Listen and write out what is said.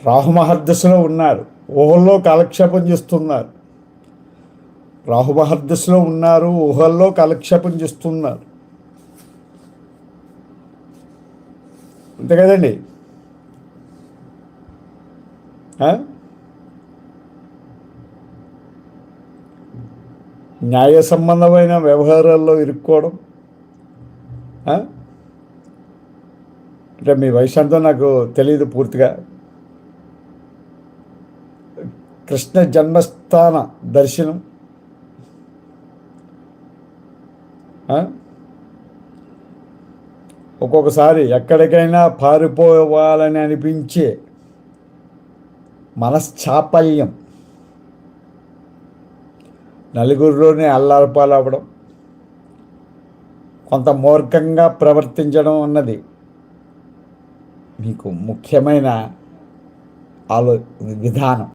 రాహు మహర్దశలో ఉన్నారు, ఊహల్లో కాలక్షేపం చేస్తున్నారు. రాహు మహర్దశలో ఉన్నారు, ఊహల్లో కాలక్షేపం చేస్తున్నారు. అంతే కదండి. న్యాయ సంబంధమైన వ్యవహారాల్లో ఇరుక్కోవడం. అంటే మీ వయసు అంతా నాకు తెలియదు పూర్తిగా. కృష్ణ జన్మస్థాన దర్శనం, ఒక్కొక్కసారి ఎక్కడికైనా పారిపోవాలని అనిపించే మనశ్చాపల్యం, నలుగురిలోనే అవ్వడం, కొంత మూర్ఖంగా ప్రవర్తించడం అన్నది మీకు ముఖ్యమైన విధానం.